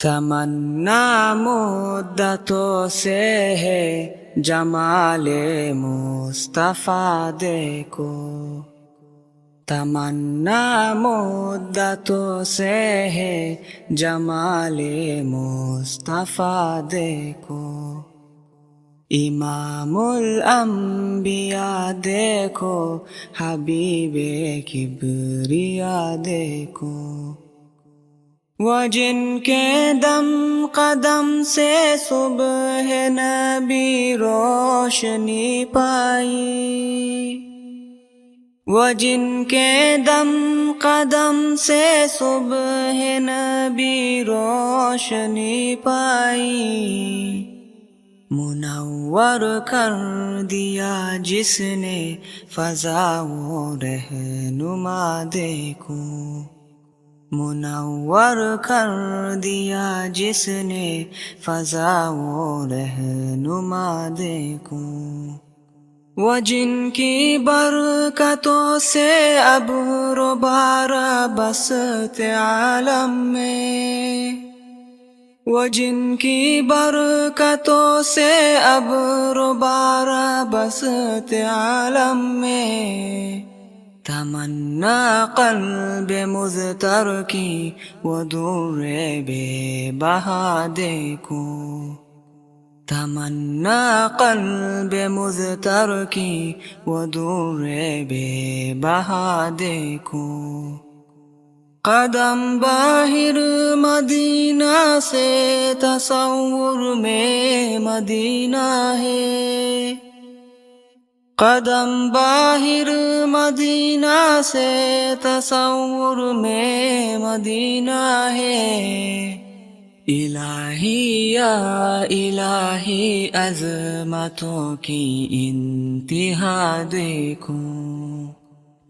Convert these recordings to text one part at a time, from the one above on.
تمنا مدتوں سے ہے جمال مصطفیٰ دیکھو، تمنا مدتوں سے ہے جمال مصطفیٰ دیکھو، امام الانبیاء دیکھو، حبیب کبریا دیکھو، وہ جن کے دم قدم سے صبح نبی روشنی پائی، وہ جن کے دم قدم سے صبح نبی روشنی پائی، منور کر دیا جس نے فضا و رہنما دیکھو، منور کر دیا جس نے فضا و رہنما دیکھو، وہ جن کی برکتوں سے ابر و بارہ بسط عالم میں، وہ جن کی برکتوں سے ابر و بارہ بسط عالم میں، تمنا قلب مضطر کی وہ در بے بہا دیکھو، تمنا قلب مضطر کی وہ در بے بہا دیکھو، قدم باہر مدینہ سے تصور میں مدینہ ہے، قدم باہر مدینہ سے تصور میں مدینہ ہے، الہی یا الہی عظمتوں کی انتہا دیکھو،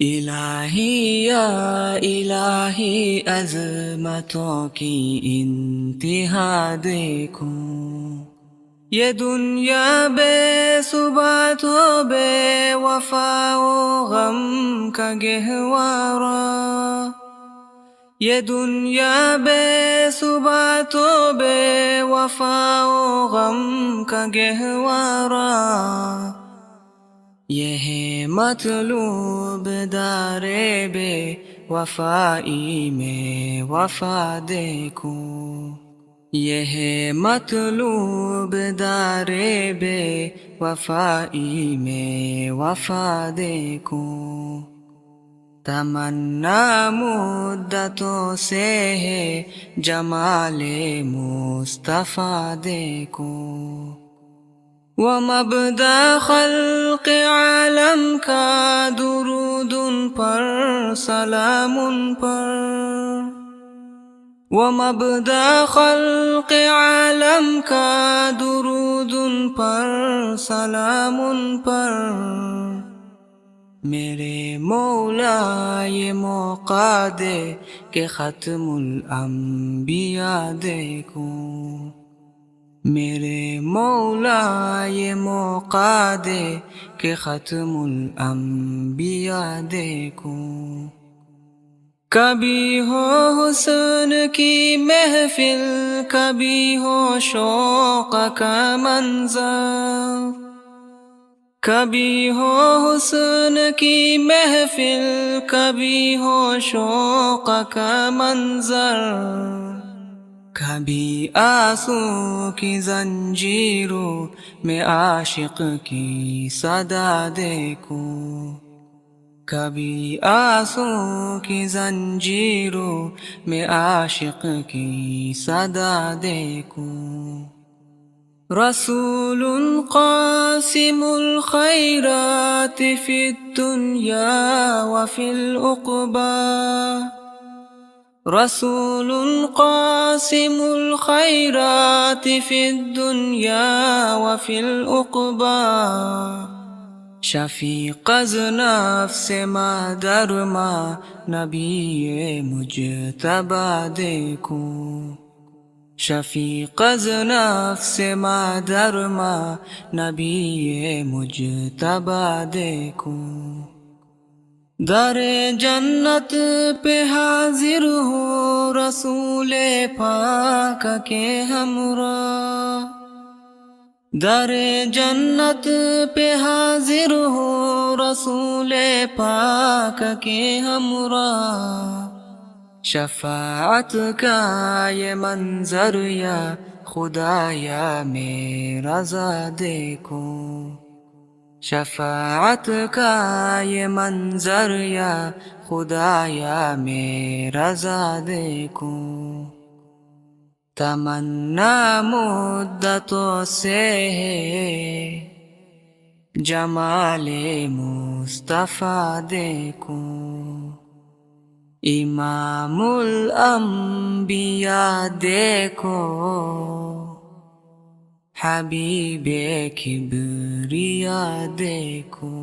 الہی یا الہی عظمتوں کی انتہا دیکھو، یہ دنیا بے ثبات و بے وفا و غم کا گہوارہ، یہ دنیا بے ثبات و بے وفا و غم کا گہوارہ، یہ ہے مطلوب دار بے وفائی میں وفا دیکھو، یہ ہے مطلوب دار بے وفائی میں وفا دیکھو، تمنا مدتوں سے ہے جمال مصطفیٰ دیکھو، وہ مبدأ خلق عالم کا درود ان پر سلام ان پر، وہ مبدأ خلق عالم کا درود ان پر سلام ان پر، میرے مولا یہ موقع دے کہ ختم الانبیاء دیکھو، میرے مولا یہ موقع دے کہ ختم الانبیاء دیکھو، کبھی ہو حسن کی محفل، کبھی ہو شوق کا منظر، کبھی ہو حسن کی محفل، کبھی ہو شوق کا منظر، کبھی آنسو کی زنجیروں میں عاشق کی صدا دیکھو، کبھی آنسو کی زنجیروں میں عاشق کی صدا دیکھو، رسول قاسم الخیرات فی الدنیا وفی العقبی، رسول قاسم الخیرات فی الدنیا وفی العقبی، شفیق از نفس ماں در ماں نبی مجتبیٰ دیکھو، شفیق از نفس ماں در ماں نبی مجتبیٰ دیکھو، در جنت پہ حاضر ہو رسول پاک کے ہمراہ، در جنت پہ حاضر ہو رسول پاک کے ہمراہ، شفاعت کا یہ منظر یا خدایا میرا رضا دیکھو، شفاعت کا یہ منظر یا خدایا میرا رضا دیکھو، تمنا مدتوں سے ہے جمال مصطفیٰ دیکھوں، امام الانبیاء دیکھو، حبیب کبریا دیکھو۔